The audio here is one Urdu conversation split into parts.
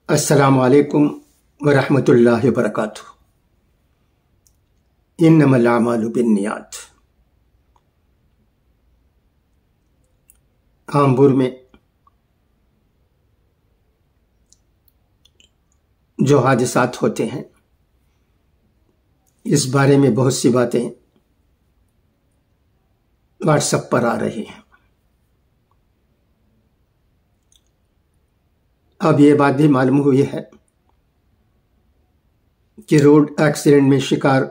السلام علیکم ورحمۃ اللہ وبرکاتہ۔ انما الاعمال بالنیات۔ آمبور میں جو حادثات ہوتے ہیں اس بارے میں بہت سی باتیں واٹس ایپ پر آ رہی ہیں۔ اب یہ بات بھی معلوم ہوئی ہے کہ روڈ ایکسیڈنٹ میں شکار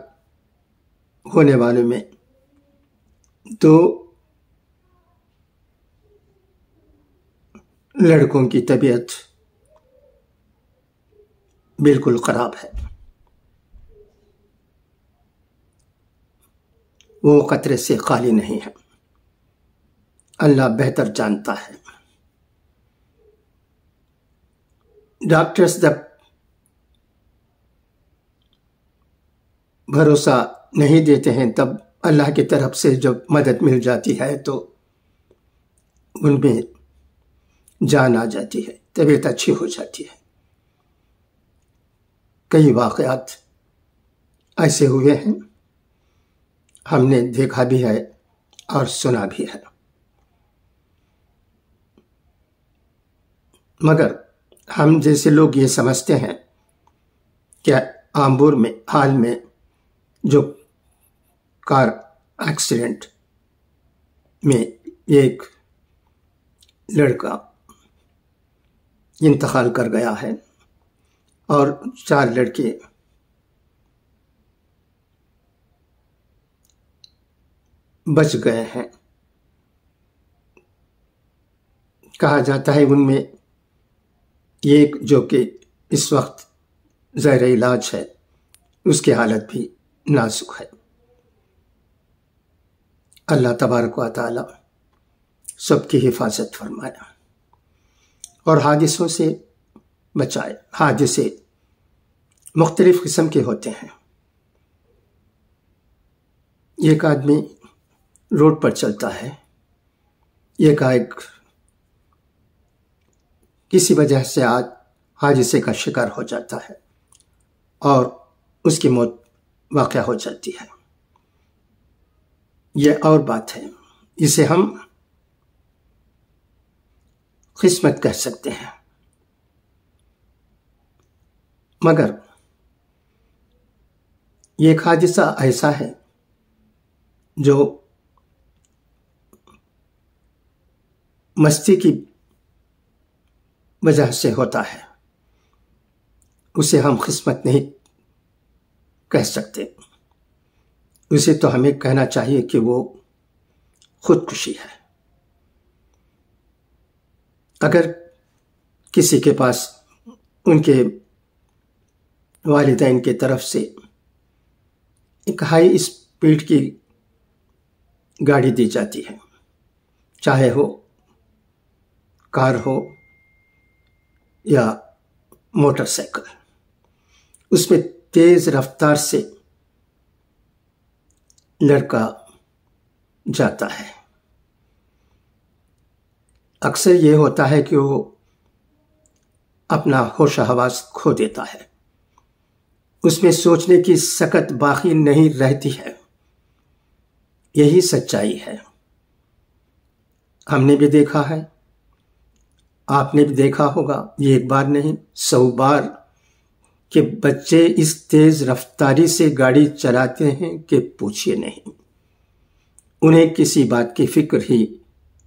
ہونے والوں میں دو لڑکوں کی طبیعت بالکل خراب ہے، وہ خطرے سے خالی نہیں ہے۔ اللہ بہتر جانتا ہے۔ ڈاکٹرز جب بھروسہ نہیں دیتے ہیں تب اللہ کی طرف سے جب مدد مل جاتی ہے تو ان میں جان آ جاتی ہے، طبیعت اچھی ہو جاتی ہے۔ کئی واقعات ایسے ہوئے ہیں، ہم نے دیکھا بھی ہے اور سنا بھی ہے، مگر ہم جیسے لوگ یہ سمجھتے ہیں کہ آمبور میں حال میں جو کار ایکسیڈنٹ میں ایک لڑکا انتقال کر گیا ہے اور 4 لڑکے بچ گئے ہیں، کہا جاتا ہے ان میں ایک جو کہ اس وقت زیر علاج ہے اس کی حالت بھی نازک ہے۔ اللہ تبارک و تعالی سب کی حفاظت فرمائے اور حادثوں سے بچائے۔ حادثے مختلف قسم کے ہوتے ہیں۔ ایک آدمی روڈ پر چلتا ہے، ایک کسی وجہ سے حادثے کا شکار ہو جاتا ہے اور اس کی موت واقع ہو جاتی ہے۔ یہ اور بات ہے، اسے ہم قسمت کہہ سکتے ہیں، مگر ایک حادثہ ایسا ہے جو مستی کی وجہ سے ہوتا ہے، اسے ہم قسمت نہیں کہہ سکتے، اسے تو ہمیں کہنا چاہیے کہ وہ خودکشی ہے۔ اگر کسی کے پاس ان کے والدین کی طرف سے ایک ہائی اسپیڈ کی گاڑی دی جاتی ہے، چاہے ہو کار ہو یا موٹر سائیکل، اس میں تیز رفتار سے لڑکا جاتا ہے، اکثر یہ ہوتا ہے کہ وہ اپنا ہوش و حواس کھو دیتا ہے، اس میں سوچنے کی سکت باقی نہیں رہتی ہے۔ یہی سچائی ہے، ہم نے بھی دیکھا ہے، آپ نے بھی دیکھا ہوگا، یہ ایک بار نہیں 100 بار کہ بچے اس تیز رفتاری سے گاڑی چلاتے ہیں کہ پوچھئے نہیں، انہیں کسی بات کی فکر ہی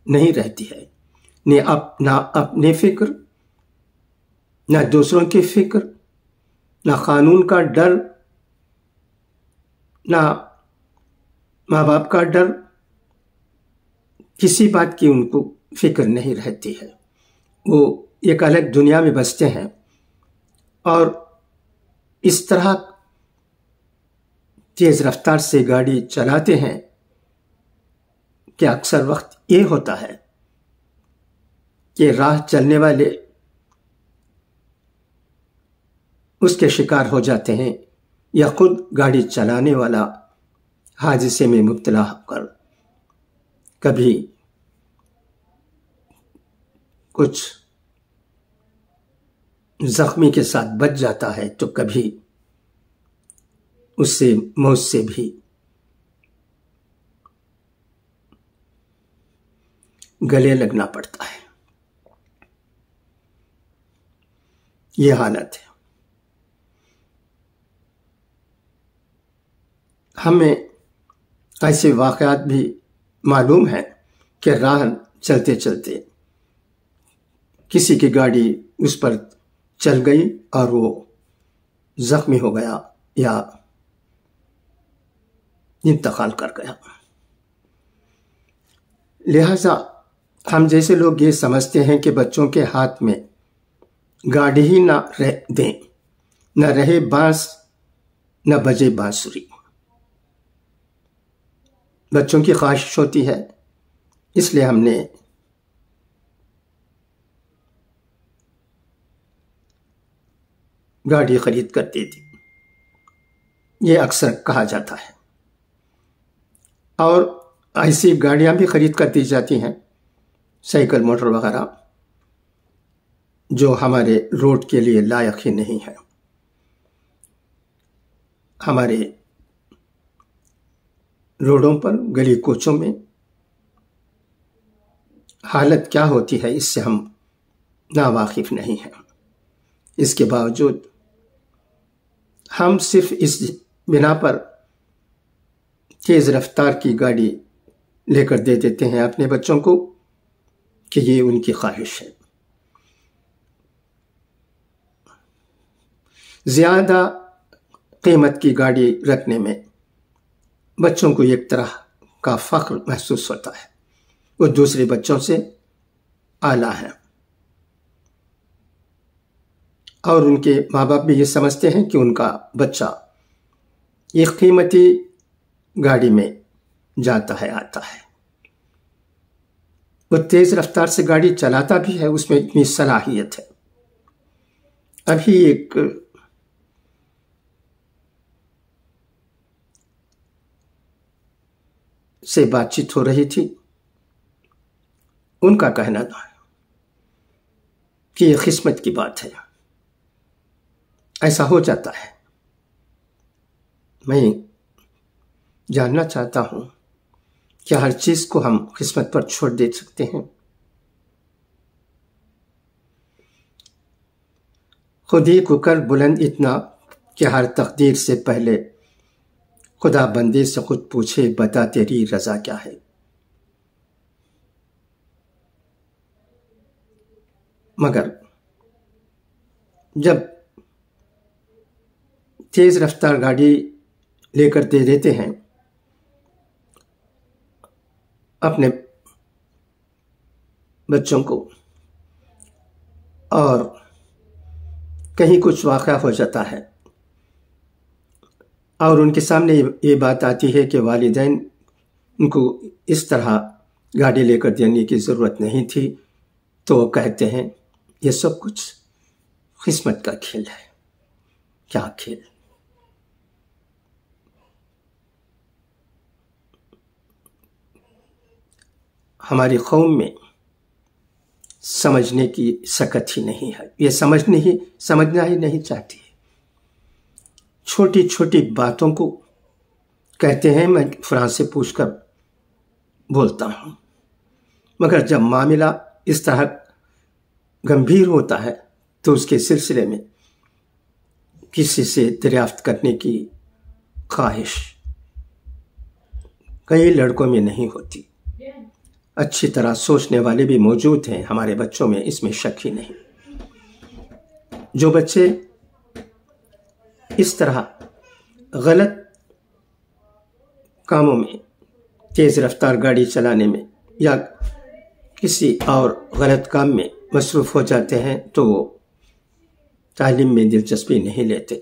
نہیں رہتی ہے، نہ اپنے فکر، نہ دوسروں کی فکر، نہ قانون کا ڈر، نہ ماں باپ کا ڈر، کسی بات کی ان کو فکر نہیں رہتی ہے۔ وہ ایک الگ دنیا میں بستے ہیں اور اس طرح تیز رفتار سے گاڑی چلاتے ہیں کہ اکثر وقت یہ ہوتا ہے کہ راہ چلنے والے اس کے شکار ہو جاتے ہیں یا خود گاڑی چلانے والا حادثے میں مبتلا ہو کر کبھی کچھ زخمی کے ساتھ بچ جاتا ہے تو کبھی اس سے موت سے بھی گلے لگنا پڑتا ہے۔ یہ حالت ہے۔ ہمیں ایسے واقعات بھی معلوم ہیں کہ راہ چلتے چلتے کسی کی گاڑی اس پر چل گئی اور وہ زخمی ہو گیا یا انتقال کر گیا۔ لہذا ہم جیسے لوگ یہ سمجھتے ہیں کہ بچوں کے ہاتھ میں گاڑی ہی نہ دیں، نہ رہے بانس نہ بجے بانسری۔ بچوں کی خواہش ہوتی ہے، اس لیے ہم نے گاڑی خرید کر دے دی، یہ اکثر کہا جاتا ہے۔ اور ایسی گاڑیاں بھی خرید کر دی جاتی ہیں، سائیکل موٹر وغیرہ، جو ہمارے روڈ کے لیے لائق ہی نہیں ہے۔ ہمارے روڈوں پر گلی کوچوں میں حالت کیا ہوتی ہے اس سے ہم ناواقف نہیں ہیں۔ اس کے باوجود ہم صرف اس بنا پر تیز رفتار کی گاڑی لے کر دے دیتے ہیں اپنے بچوں کو کہ یہ ان کی خواہش ہے۔ زیادہ قیمت کی گاڑی رکھنے میں بچوں کو ایک طرح کا فخر محسوس ہوتا ہے، وہ دوسرے بچوں سے اعلیٰ ہیں، اور ان کے ماں باپ بھی یہ سمجھتے ہیں کہ ان کا بچہ ایک قیمتی گاڑی میں جاتا ہے آتا ہے۔ وہ تیز رفتار سے گاڑی چلاتا بھی ہے، اس میں اتنی صلاحیت ہے۔ ابھی ایک سے بات چیت ہو رہی تھی، ان کا کہنا تھا کہ یہ قسمت کی بات ہے، ایسا ہو جاتا ہے۔ میں جاننا چاہتا ہوں کیا ہر چیز کو ہم قسمت پر چھوڑ دے سکتے ہیں؟ خود ہی کو کر بلند اتنا کہ ہر تقدیر سے پہلے خدا بندے سے خود پوچھے بتا تیری رضا کیا ہے۔ مگر جب تیز رفتار گاڑی لے کر دے دیتے ہیں اپنے بچوں کو، اور کہیں کچھ واقعہ ہو جاتا ہے اور ان کے سامنے یہ بات آتی ہے کہ والدین ان کو اس طرح گاڑی لے کر دینے کی ضرورت نہیں تھی، تو وہ کہتے ہیں یہ سب کچھ قسمت کا کھیل ہے۔ کیا کھیل؟ ہماری قوم میں سمجھنے کی سکت ہی نہیں ہے، یہ سمجھنا ہی نہیں چاہتی ہے۔ چھوٹی چھوٹی باتوں کو کہتے ہیں میں فلاں سے پوچھ کر بولتا ہوں، مگر جب معاملہ اس طرح گمبھیر ہوتا ہے تو اس کے سلسلے میں کسی سے دریافت کرنے کی خواہش کئی لڑکوں میں نہیں ہوتی۔ اچھی طرح سوچنے والے بھی موجود ہیں ہمارے بچوں میں، اس میں شک ہی نہیں۔ جو بچے اس طرح غلط کاموں میں، تیز رفتار گاڑی چلانے میں یا کسی اور غلط کام میں مصروف ہو جاتے ہیں تو وہ تعلیم میں دلچسپی نہیں لیتے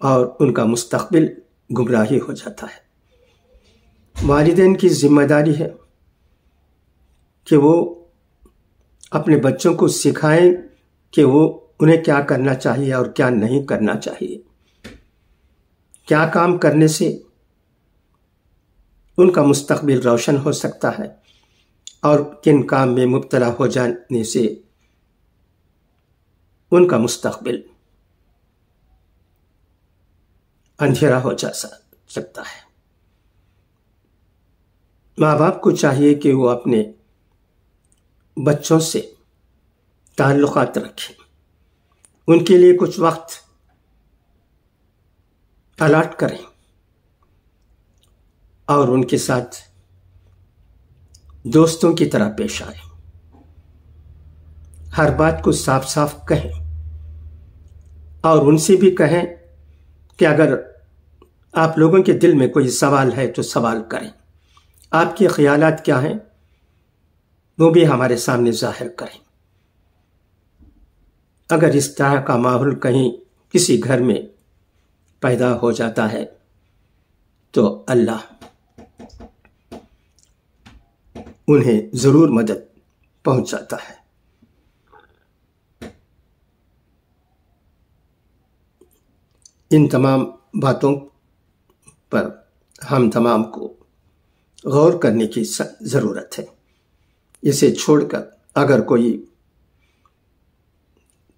اور ان کا مستقبل گمراہی ہو جاتا ہے۔ والدین کی ذمہ داری ہے کہ وہ اپنے بچوں کو سکھائیں کہ وہ انہیں کیا کرنا چاہیے اور کیا نہیں کرنا چاہیے، کیا کام کرنے سے ان کا مستقبل روشن ہو سکتا ہے اور کن کام میں مبتلا ہو جانے سے ان کا مستقبل اندھیرا ہو جا سکتا ہے۔ ماں باپ کو چاہیے کہ وہ اپنے بچوں سے تعلقات رکھیں، ان کے لیے کچھ وقت الاٹ کریں اور ان کے ساتھ دوستوں کی طرح پیش آئیں، ہر بات کو صاف صاف کہیں، اور ان سے بھی کہیں کہ اگر آپ لوگوں کے دل میں کوئی سوال ہے تو سوال کریں، آپ کے خیالات کیا ہیں وہ بھی ہمارے سامنے ظاہر کریں۔ اگر اس طرح کا ماحول کہیں کسی گھر میں پیدا ہو جاتا ہے تو اللہ انہیں ضرور مدد پہنچاتا ہے۔ ان تمام باتوں پر ہم تمام کو غور کرنے کی ضرورت ہے۔ اسے چھوڑ کر اگر کوئی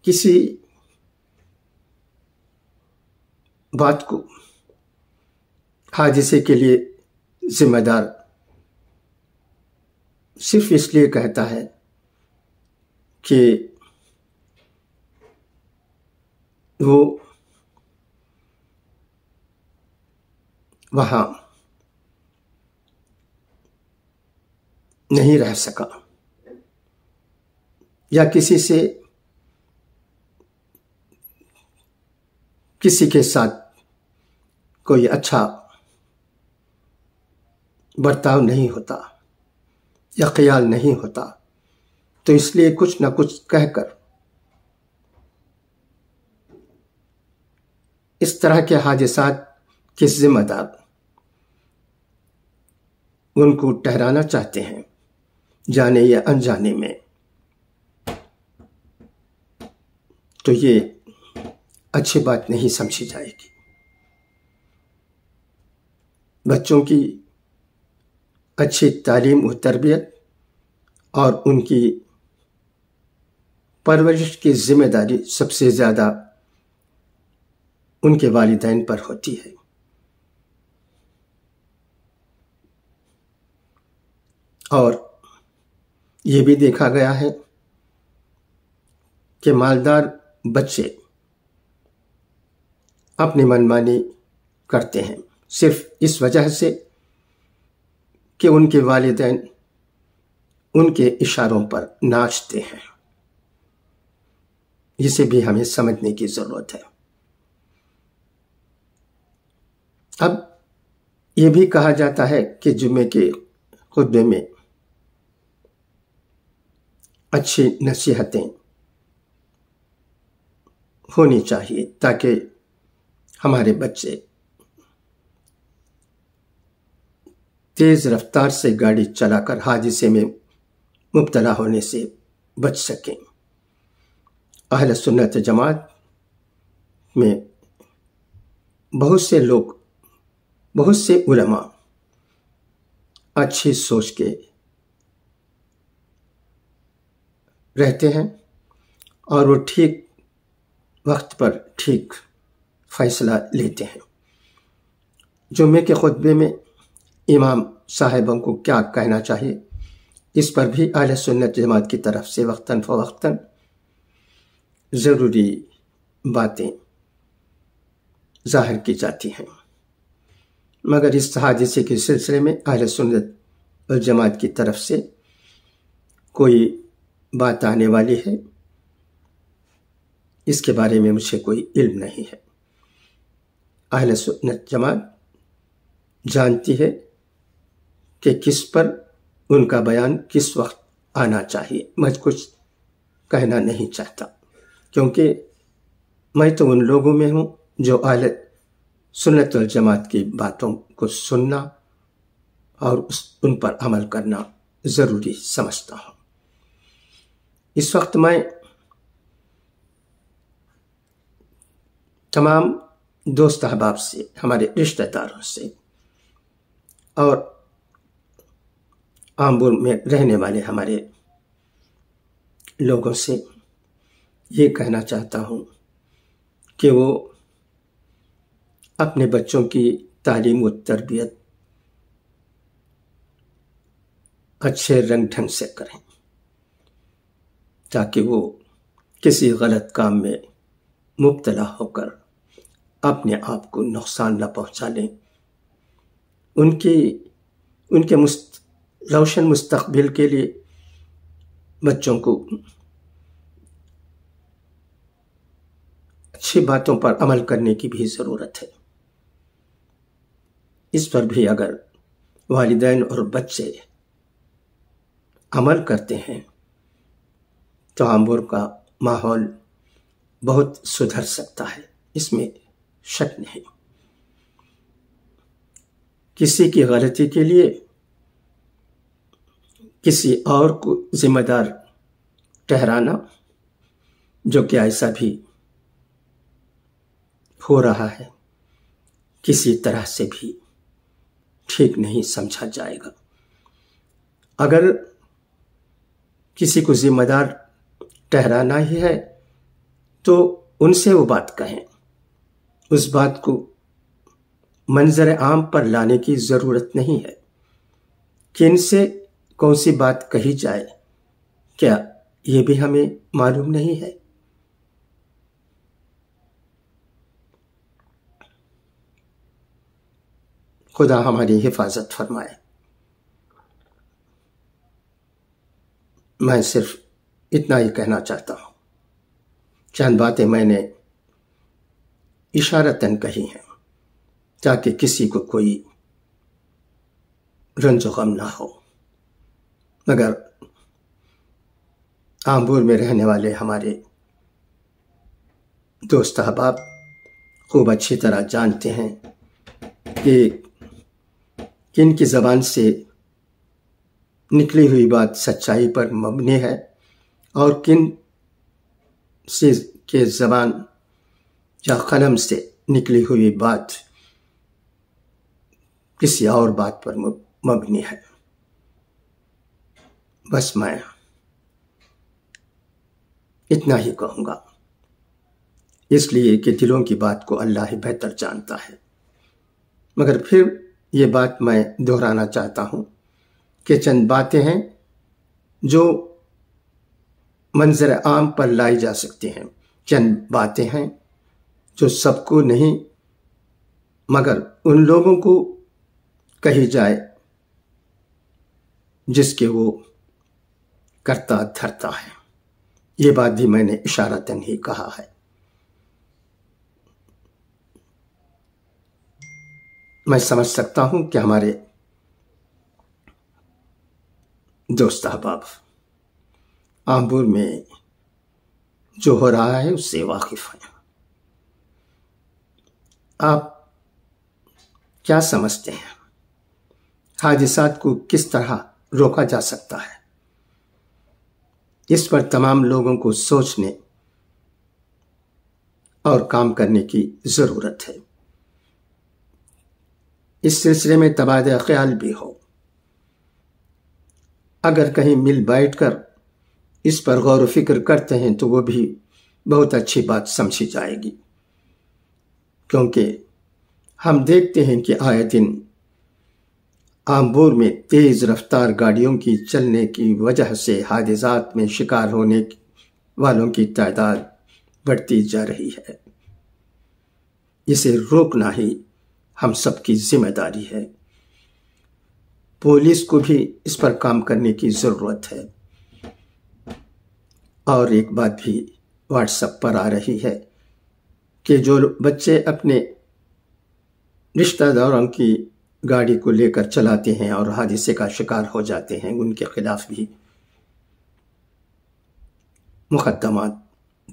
کسی بات کو حادثے کے لیے ذمہ دار صرف اس لیے کہتا ہے کہ وہ وہاں نہیں رہ سکا یا کسی کے ساتھ کوئی اچھا برتاؤ نہیں ہوتا یا خیال نہیں ہوتا، تو اس لیے کچھ نہ کچھ کہہ کر اس طرح کے حادثات کے ذمہ دار ان کو ٹھہرانا چاہتے ہیں، جانے یا انجانے میں، تو یہ اچھی بات نہیں سمجھی جائے گی۔ بچوں کی اچھی تعلیم و تربیت اور ان کی پرورش کی ذمہ داری سب سے زیادہ ان کے والدین پر ہوتی ہے۔ اور یہ بھی دیکھا گیا ہے کہ مالدار بچے اپنی منمانی کرتے ہیں صرف اس وجہ سے کہ ان کے والدین ان کے اشاروں پر ناچتے ہیں۔ اسے بھی ہمیں سمجھنے کی ضرورت ہے۔ اب یہ بھی کہا جاتا ہے کہ جمعے کے خطبے میں اچھی نصیحتیں ہونی چاہیے تاکہ ہمارے بچے تیز رفتار سے گاڑی چلا کر حادثے میں مبتلا ہونے سے بچ سکیں۔ اہل سنت جماعت میں بہت سے لوگ، بہت سے علماء اچھی سوچ کے رہتے ہیں اور وہ ٹھیک وقت پر ٹھیک فیصلہ لیتے ہیں۔ جمعے کے خطبے میں امام صاحبوں کو کیا کہنا چاہیے، اس پر بھی اہل سنت جماعت کی طرف سے وقتاً فوقتاً ضروری باتیں ظاہر کی جاتی ہیں، مگر اس حادثے کے سلسلے میں اہل سنت والجماعت کی طرف سے کوئی بات آنے والی ہے، اس کے بارے میں مجھے کوئی علم نہیں ہے۔ اہل سنت جماعت جانتی ہے کہ کس پر ان کا بیان کس وقت آنا چاہیے۔ میں کچھ کہنا نہیں چاہتا کیونکہ میں تو ان لوگوں میں ہوں جو اہل سنت والجماعت کی باتوں کو سننا اور ان پر عمل کرنا ضروری سمجھتا ہوں۔ اس وقت میں تمام دوست احباب سے، ہمارے رشتہ داروں سے اور آمبور میں رہنے والے ہمارے لوگوں سے یہ کہنا چاہتا ہوں کہ وہ اپنے بچوں کی تعلیم و تربیت اچھے رنگ ڈھنگ سے کریں، تاکہ وہ کسی غلط کام میں مبتلا ہو کر اپنے آپ کو نقصان نہ پہنچا لیں۔ ان کے روشن مستقبل کے لیے بچوں کو اچھی باتوں پر عمل کرنے کی بھی ضرورت ہے۔ اس پر بھی اگر والدین اور بچے عمل کرتے ہیں تو آمبور کا ماحول بہت سدھر سکتا ہے، اس میں شک نہیں۔ کسی کی غلطی کے لیے کسی اور کو ذمہ دار ٹھہرانا، جو کہ ایسا بھی ہو رہا ہے، کسی طرح سے بھی ٹھیک نہیں سمجھا جائے گا۔ اگر کسی کو ذمہ دار ٹھہرانا ہی ہے تو ان سے وہ بات کہیں، اس بات کو منظر عام پر لانے کی ضرورت نہیں ہے کہ ان سے کون سی بات کہی جائے، کیا یہ بھی ہمیں معلوم نہیں ہے؟ خدا ہماری حفاظت فرمائے۔ میں صرف اتنا ہی کہنا چاہتا ہوں، چند باتیں میں نے اشارتاً کہی ہیں تاکہ کسی کو کوئی رنج و غم نہ ہو، مگر آمبور میں رہنے والے ہمارے دوست احباب خوب اچھی طرح جانتے ہیں کہ کن کی زبان سے نکلی ہوئی بات سچائی پر مبنی ہے اور کن سے کے زبان یا قلم سے نکلی ہوئی بات کسی اور بات پر مبنی ہے۔ بس میں اتنا ہی کہوں گا، اس لیے کہ دلوں کی بات کو اللہ ہی بہتر جانتا ہے۔ مگر پھر یہ بات میں دہرانا چاہتا ہوں کہ چند باتیں ہیں جو منظر عام پر لائی جا سکتی ہیں، چند باتیں ہیں جو سب کو نہیں مگر ان لوگوں کو کہی جائے جس کے وہ کرتا دھرتا ہے۔ یہ بات بھی میں نے اشارتاً ہی کہا ہے۔ میں سمجھ سکتا ہوں کہ ہمارے دوست احباب آمبور میں جو ہو رہا ہے اس سے واقف ہیں۔ آپ کیا سمجھتے ہیں حادثات کو کس طرح روکا جا سکتا ہے؟ اس پر تمام لوگوں کو سوچنے اور کام کرنے کی ضرورت ہے۔ اس سلسلے میں تبادلہ خیال بھی ہو۔ اگر کہیں مل بیٹھ کر اس پر غور و فکر کرتے ہیں تو وہ بھی بہت اچھی بات سمجھی جائے گی، کیونکہ ہم دیکھتے ہیں کہ آئے دن آمبور میں تیز رفتار گاڑیوں کی چلنے کی وجہ سے حادثات میں شکار ہونے والوں کی تعداد بڑھتی جا رہی ہے۔ اسے روکنا ہی ہم سب کی ذمہ داری ہے۔ پولیس کو بھی اس پر کام کرنے کی ضرورت ہے۔ اور ایک بات بھی واٹس ایپ پر آ رہی ہے کہ جو بچے اپنے رشتہ داروں کی گاڑی کو لے کر چلاتے ہیں اور حادثے کا شکار ہو جاتے ہیں، ان کے خلاف بھی مقدمات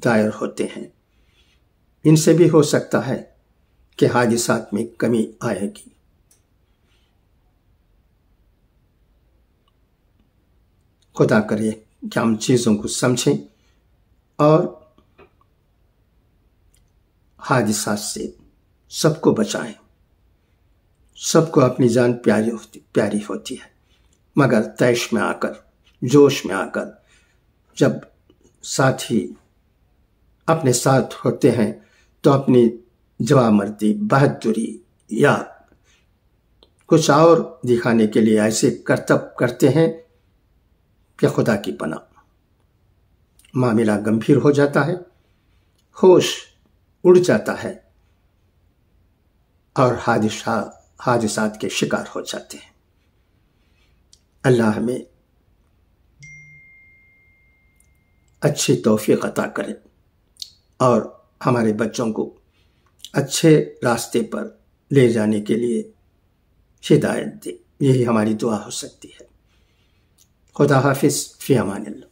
دائر ہوتے ہیں۔ ان سے بھی ہو سکتا ہے کہ حادثات میں کمی آئے گی۔ خدا کرے کہ ہم چیزوں کو سمجھیں اور حادثات سے سب کو بچائیں۔ سب کو اپنی جان پیاری ہوتی ہے، مگر طیش میں آ کر، جوش میں آ کر جب ساتھی اپنے ساتھ ہوتے ہیں تو اپنی جوامردی، بہادری یا کچھ اور دکھانے کے لیے ایسے کرتب کرتے ہیں کہ خدا کی پناہ، معاملہ گمبھیر ہو جاتا ہے، ہوش اڑ جاتا ہے اور حادثات کے شکار ہو جاتے ہیں۔ اللہ ہمیں اچھی توفیق عطا کرے اور ہمارے بچوں کو اچھے راستے پر لے جانے کے لیے ہدایت دے، یہی ہماری دعا ہو سکتی ہے۔ خدا حافظ، فی امان اللہ۔